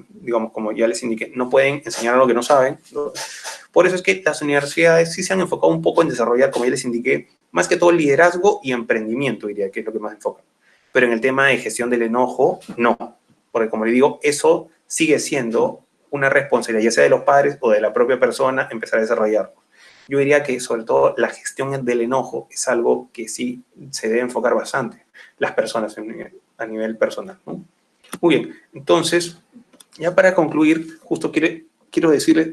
digamos, como ya les indiqué, no pueden enseñar algo que no saben, ¿no? Por eso es que las universidades sí se han enfocado un poco en desarrollar, como ya les indiqué, más que todo liderazgo y emprendimiento, diría que es lo que más enfocan. Pero en el tema de gestión del enojo, no. Porque como les digo, eso sigue siendo una responsabilidad, ya sea de los padres o de la propia persona, empezar a desarrollarlo. Yo diría que sobre todo la gestión del enojo es algo que sí se debe enfocar bastante las personas a nivel personal, ¿no? Muy bien, entonces, ya para concluir, justo quiero decirles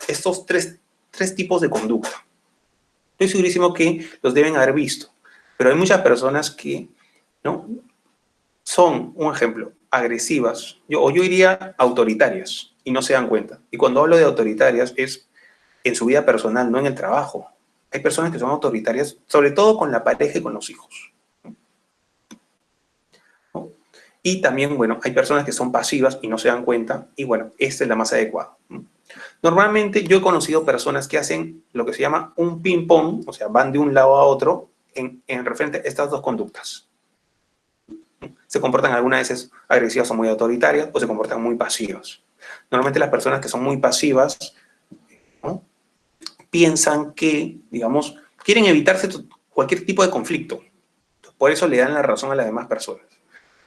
estos tres tipos de conducta. Estoy segurísimo que los deben haber visto, pero hay muchas personas que, ¿no?, son, un ejemplo, agresivas, yo diría autoritarias, y no se dan cuenta. Y cuando hablo de autoritarias es en su vida personal, no en el trabajo. Hay personas que son autoritarias, sobre todo con la pareja y con los hijos, ¿no? Y también, bueno, hay personas que son pasivas y no se dan cuenta, y bueno, esta es la más adecuada, ¿no? Normalmente yo he conocido personas que hacen lo que se llama un ping-pong, o sea, van de un lado a otro en referente a estas dos conductas. Se comportan algunas veces agresivas o muy autoritarias, o se comportan muy pasivas. Normalmente las personas que son muy pasivas, ¿no?, piensan que, digamos, quieren evitarse cualquier tipo de conflicto. Por eso le dan la razón a las demás personas.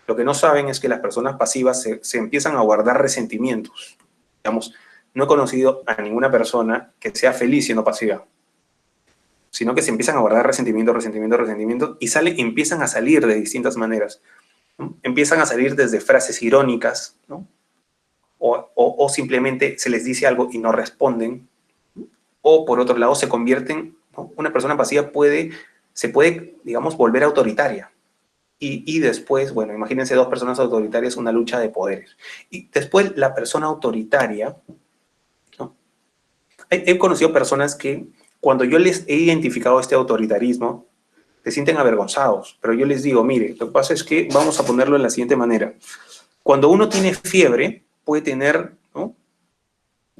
Lo que no saben es que las personas pasivas se empiezan a guardar resentimientos. Digamos, no he conocido a ninguna persona que sea feliz siendo pasiva, sino que se empiezan a guardar resentimiento y empiezan a salir de distintas maneras, ¿no? Empiezan a salir desde frases irónicas, ¿no?, o simplemente se les dice algo y no responden, o por otro lado se convierten, ¿no? Una persona pasiva se puede, digamos, volver autoritaria. Y después, bueno, imagínense dos personas autoritarias, una lucha de poderes. Y después la persona autoritaria, ¿no? He conocido personas que cuando yo les he identificado este autoritarismo, se sienten avergonzados, pero yo les digo, mire, lo que pasa es que vamos a ponerlo de la siguiente manera. Cuando uno tiene fiebre, puede tener, ¿no?,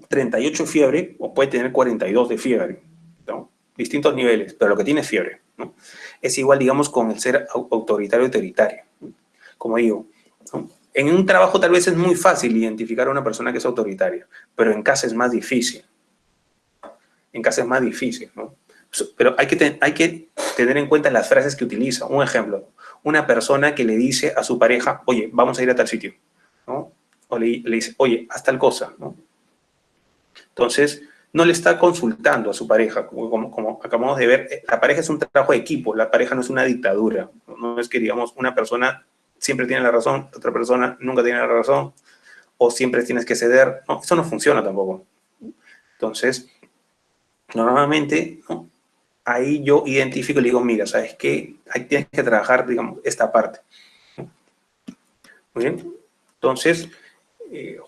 38 de fiebre o puede tener 42 de fiebre, ¿no? Distintos niveles, pero lo que tiene es fiebre, ¿no? Es igual, digamos, con el ser autoritario. Como digo, ¿no? En un trabajo tal vez es muy fácil identificar a una persona que es autoritaria, pero en casa es más difícil. En casa es más difícil, ¿no? Pero hay que tener en cuenta las frases que utiliza. Un ejemplo, una persona que le dice a su pareja, oye, vamos a ir a tal sitio, ¿no? O le dice, oye, haz tal cosa, ¿no? Entonces, no le está consultando a su pareja, como acabamos de ver, la pareja es un trabajo de equipo, la pareja no es una dictadura, no es que, digamos, una persona siempre tiene la razón, otra persona nunca tiene la razón, o siempre tienes que ceder, no, eso no funciona tampoco. Entonces, normalmente, ¿no?, ahí yo identifico y le digo, mira, ¿sabes qué? Ahí tienes que trabajar, digamos, esta parte. Muy bien. Entonces,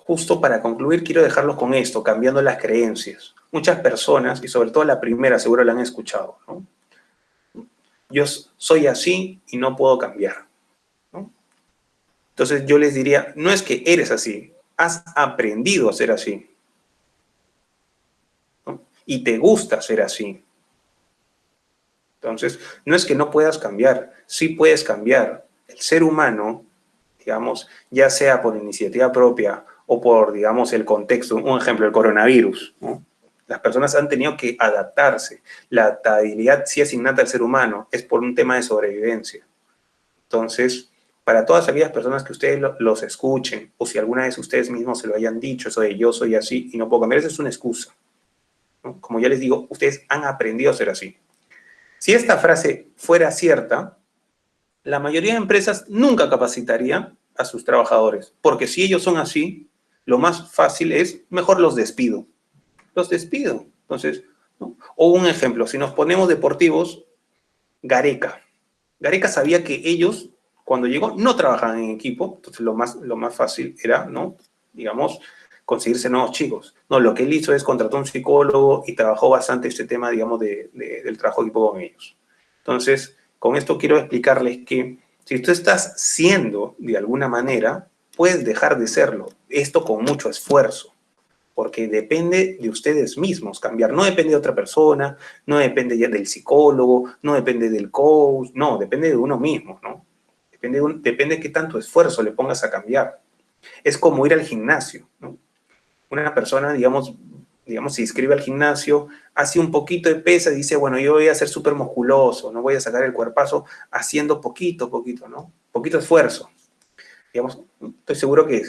justo para concluir, quiero dejarlos con esto, cambiando las creencias. Muchas personas, y sobre todo la primera, seguro la han escuchado, ¿no? Yo soy así y no puedo cambiar, ¿no? Entonces yo les diría, no es que eres así, has aprendido a ser así, ¿no? Y te gusta ser así. Entonces, no es que no puedas cambiar, sí puedes cambiar. El ser humano, digamos, ya sea por iniciativa propia o por, digamos, el contexto, un ejemplo, el coronavirus, ¿no? Las personas han tenido que adaptarse. La adaptabilidad sí es innata al ser humano, es por un tema de sobrevivencia. Entonces, para todas aquellas personas que ustedes los escuchen, o si alguna vez ustedes mismos se lo hayan dicho, eso de yo soy así y no puedo cambiar, esa es una excusa, ¿no? Como ya les digo, ustedes han aprendido a ser así. Si esta frase fuera cierta, la mayoría de empresas nunca capacitaría a sus trabajadores, porque si ellos son así, lo más fácil es, mejor los despido. Los despido. Entonces, ¿no? O un ejemplo, si nos ponemos deportivos, Gareca. Gareca sabía que ellos, cuando llegó, no trabajaban en equipo, entonces lo más fácil era, ¿no?, digamos, conseguirse nuevos chicos. No, lo que él hizo es contrató a un psicólogo y trabajó bastante este tema, digamos, del trabajo de equipo con ellos. Entonces, con esto quiero explicarles que si tú estás siendo de alguna manera, puedes dejar de serlo. Esto con mucho esfuerzo, porque depende de ustedes mismos cambiar. No depende de otra persona, no depende ya del psicólogo, no depende del coach, no, depende de uno mismo, ¿no? Depende de qué tanto esfuerzo le pongas a cambiar. Es como ir al gimnasio, ¿no? Una persona, digamos, se inscribe al gimnasio, hace un poquito de pesa y dice, bueno, yo voy a ser súper musculoso, no voy a sacar el cuerpazo haciendo poquito, ¿no? Poquito esfuerzo. Digamos, estoy seguro que,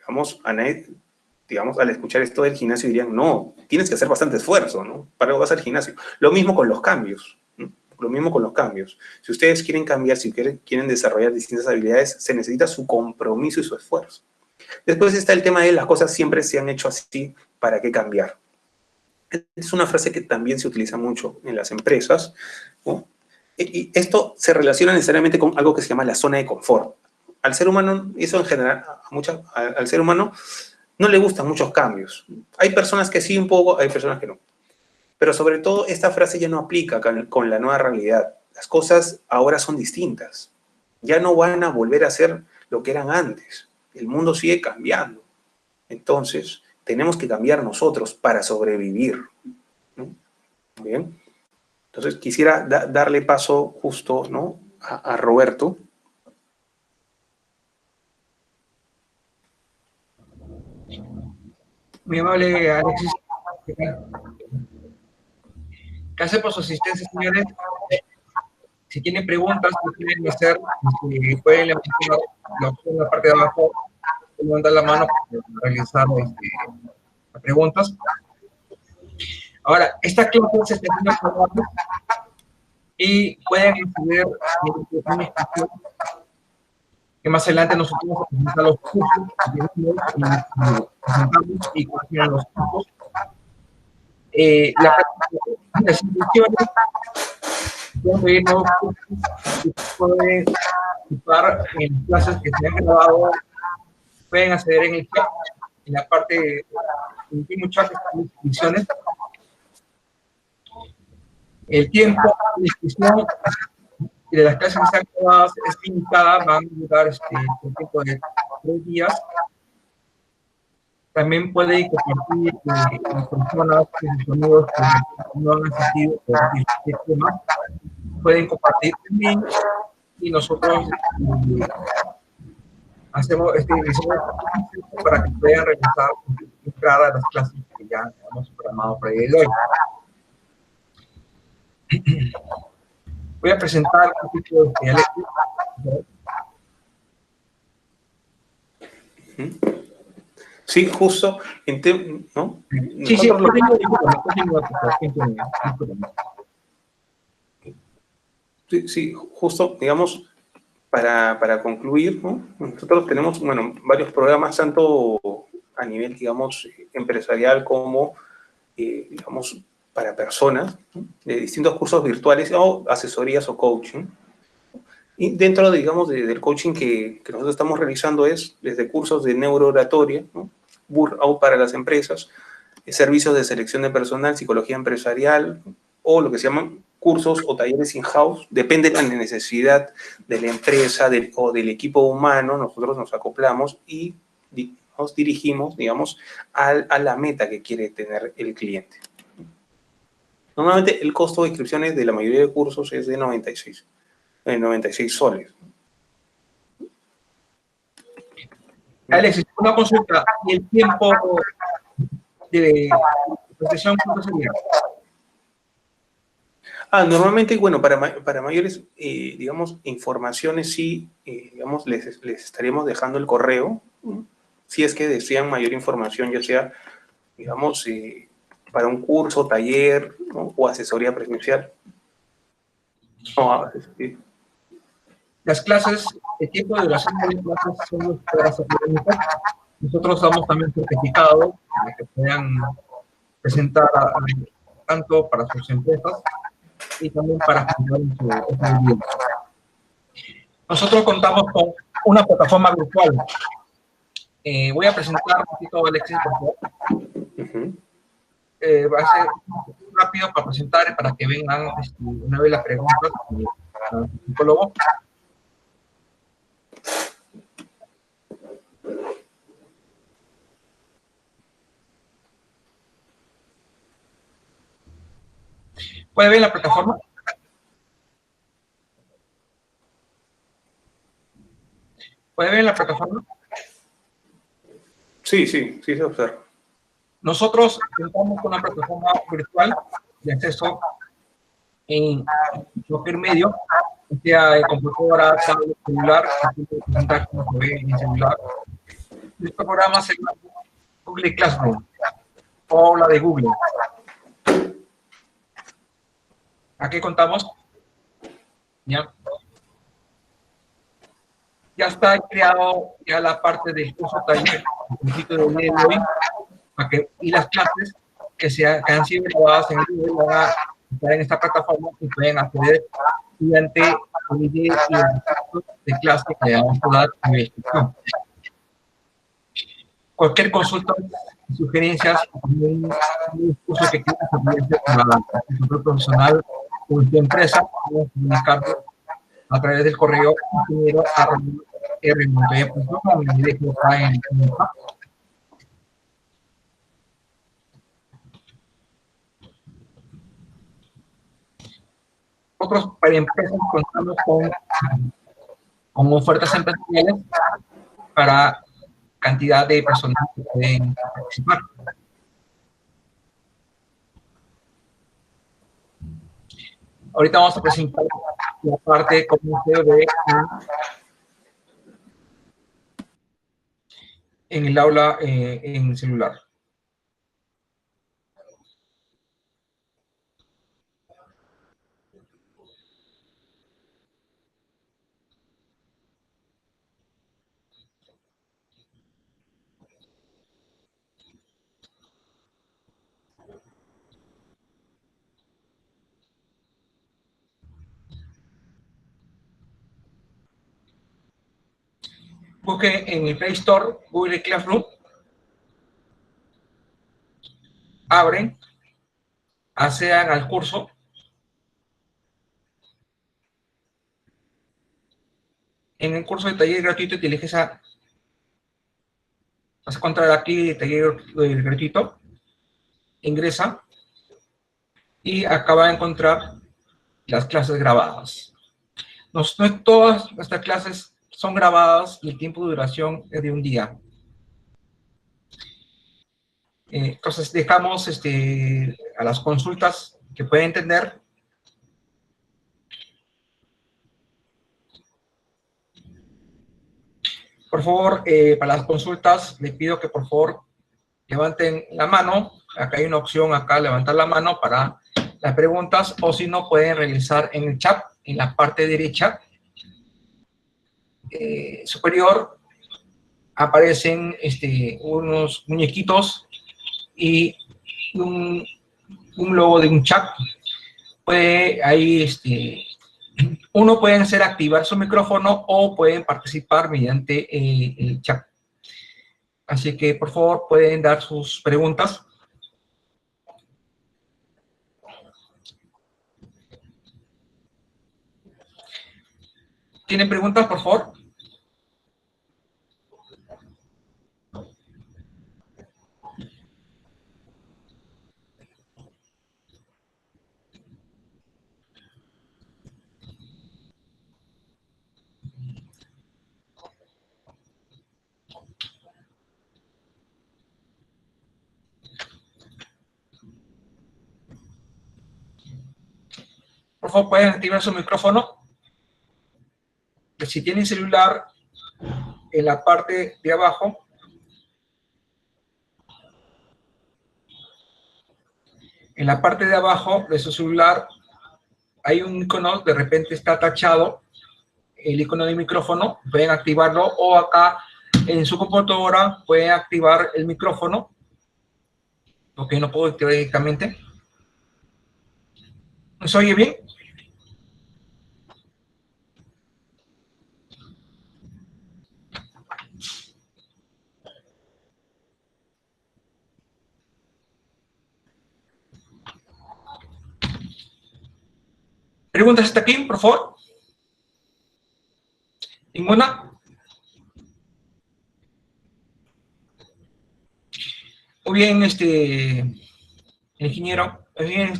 digamos, al escuchar esto del gimnasio dirían, no, tienes que hacer bastante esfuerzo, ¿no? Para algo vas al gimnasio. Lo mismo con los cambios, ¿no? Lo mismo con los cambios. Si ustedes quieren cambiar, si quieren desarrollar distintas habilidades, se necesita su compromiso y su esfuerzo. Después está el tema de las cosas siempre se han hecho así, ¿para qué cambiar? Es una frase que también se utiliza mucho en las empresas, ¿no? Y esto se relaciona necesariamente con algo que se llama la zona de confort. Al ser humano, eso en general, al ser humano no le gustan muchos cambios. Hay personas que sí un poco, hay personas que no. Pero sobre todo esta frase ya no aplica con la nueva realidad. Las cosas ahora son distintas. Ya no van a volver a ser lo que eran antes. El mundo sigue cambiando. Entonces, tenemos que cambiar nosotros para sobrevivir, ¿no? Bien. Entonces, quisiera darle paso justo, ¿no?, a Roberto. Muy amable, Alexis. Gracias por su asistencia, señores. Si tienen preguntas, pueden hacer, pueden levantar la opción en la parte de abajo, levantar la mano para realizar las preguntas. Ahora, esta clase se está haciendo y pueden acceder a mi espacio que más adelante nosotros vamos a presentar los cursos y presentamos y cuáles los cursos. La, las inscripciones pueden pedir nuevos cursos y pueden participar en clases que se han grabado, pueden acceder en el chat, en la parte, en el mismo chat están las inscripciones. El tiempo de inscripción y de las clases que están grabadas es limitada, van a durar un tiempo de 3 días. También pueden compartir personas que sus amigos que no han asistido por diferentes temas, pueden compartir el link y nosotros hacemos para que puedan regresar entrar a las clases que ya hemos programado para el día de hoy. Voy a presentar un poquito de Alexis. Sí, justo, ¿no? Sí, sí, Nosotros sí, justo, digamos, para concluir, ¿no? Nosotros tenemos, bueno, varios programas, tanto a nivel, digamos, empresarial como, digamos, para personas, ¿no? De distintos cursos virtuales o asesorías o coaching. Y dentro, digamos, del coaching que nosotros estamos realizando es desde cursos de neurooratoria, ¿no? Burnout para las empresas, servicios de selección de personal, psicología empresarial, o lo que se llaman cursos o talleres in-house, depende de la necesidad de la empresa o del equipo humano, nosotros nos acoplamos y nos dirigimos, digamos, a la meta que quiere tener el cliente. Normalmente el costo de inscripciones de la mayoría de cursos es de 96 soles. Alexis, una consulta. ¿Y el tiempo de protección cuánto sería? Normalmente, bueno, para mayores, digamos, informaciones, sí, digamos, les estaríamos dejando el correo, ¿no? Si es que desean mayor información, ya sea, digamos, para un curso, taller, ¿no? O asesoría presencial. Las clases, el tiempo de duración de las clases son 2 horas académicas. Nosotros damos también certificados para que puedan presentar tanto para sus empresas y también para generar su audiencia. Nosotros contamos con una plataforma virtual. Voy a presentar un poquito, Alexis, por favor. Va a ser rápido para presentar, para que vengan una vez las preguntas al psicólogo. ¿Puede ver la plataforma? ¿Puede ver la plataforma? Sí, se observa. Nosotros contamos con una plataforma virtual de acceso en cualquier medio, sea de computadora, tablet, celular, presentar como se ve en el celular. Este programa se llama Google Classroom o la de Google. Aquí contamos. Ya está creado ya la parte del curso taller del día de hoy, y las clases que han sido grabadas en el video van a estar en esta plataforma y pueden acceder mediante el video y el de clase que le vamos a dar en la descripción. Cualquier consulta, sugerencias, un curso que quieras hacer para tu profesional o en tu empresa, puedes comunicarte a través del correo ingeniero@r.com y dejo acá en el chat. Nosotros para empresas contamos con ofertas empresariales para cantidad de personas que pueden participar. Ahorita vamos a presentar la parte de cómo se ve en el aula en el celular. busquen en el Play Store Google Classroom, abren, accedan al curso. En el curso de taller gratuito de inteligencia, vas a encontrar aquí taller gratuito, ingresa y acaba de encontrar las clases grabadas. No todas nuestras clases son grabadas y el tiempo de duración es de un día. Entonces dejamos a las consultas que pueden tener. Por favor, para las consultas, les pido que por favor levanten la mano. Acá hay una opción, acá, levantar la mano para las preguntas, o si no, pueden realizar en el chat, en la parte derecha superior, aparecen unos muñequitos y un logo de un chat. Uno pueden hacer activar su micrófono o pueden participar mediante el chat. Así que, por favor, pueden dar sus preguntas. ¿Tienen preguntas, por favor? Por favor, pueden activar su micrófono. Si tienen celular, en la parte de abajo, de su celular, hay un icono, de repente está tachado, el icono de micrófono, pueden activarlo, o acá en su computadora pueden activar el micrófono, porque no puedo activar directamente. ¿Se oye bien? ¿Preguntas hasta aquí, por favor? ¿Ninguna? Muy bien, ingeniero, muy bien,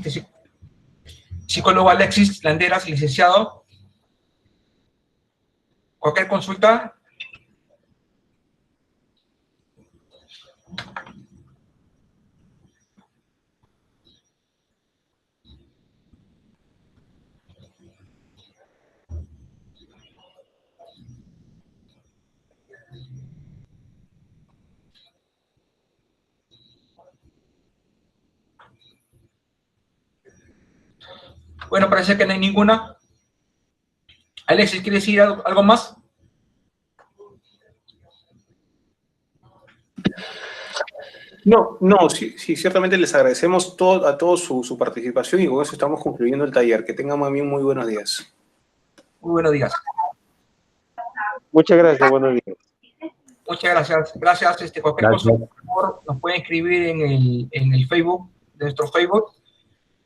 psicólogo Alexis Landeras, licenciado. ¿Cualquier consulta? Bueno, parece que no hay ninguna. Alexis, ¿quieres decir algo más? No, sí, ciertamente les agradecemos a todos su participación y con eso estamos concluyendo el taller. Que tengan también muy buenos días. Muy buenos días. Muchas gracias, buenos días. Muchas gracias. Gracias. Cualquier cosa, por favor, nos pueden escribir en el Facebook, de nuestro Facebook,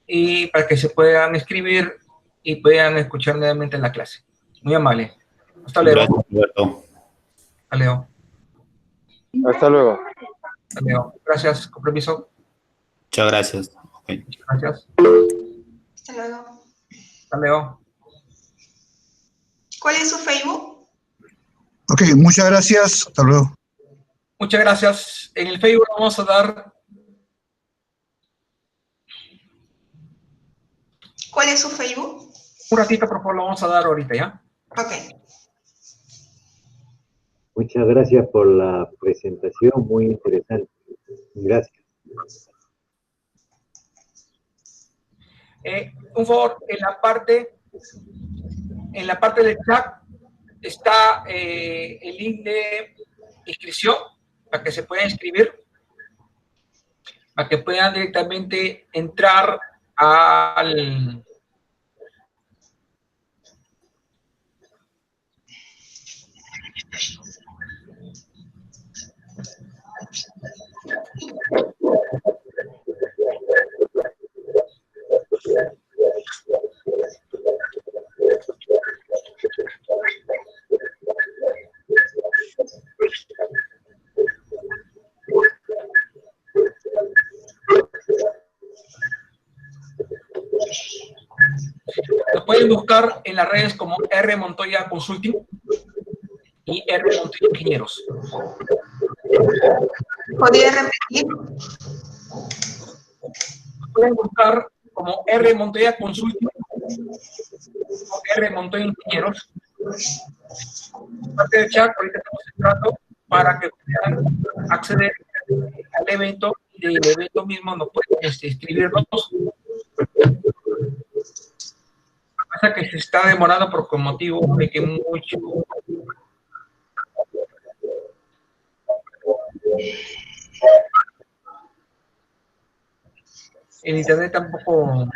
y para que se puedan escribir y puedan escuchar nuevamente la clase. Muy amable. Hasta luego. Gracias, Alberto. Hasta luego. Hasta luego. Hasta luego. Gracias. Con permiso. Muchas gracias. Okay. Muchas gracias. Hasta luego. Hasta luego. ¿Cuál es su Facebook? Ok, muchas gracias. Hasta luego. Muchas gracias. En el Facebook vamos a dar... ¿Cuál es su Facebook? Un ratito, por favor, lo vamos a dar ahorita, ¿ya? Ok. Muchas gracias por la presentación, muy interesante. Gracias. Un favor, en la parte del chat está el link de inscripción para que se puedan inscribir, para que puedan directamente entrar al... Lo pueden buscar en las redes como R. Montoya Consulting y R. Montoya Ingenieros. ¿Podría repetir? Pueden buscar como R. Montoya Consulting o R. Montoya Ingenieros. En parte del chat, ahorita estamos en trato para que puedan acceder al evento y del evento mismo nos pueden escribirnos. Pasa que se está demorando por motivo de que mucho el internet tampoco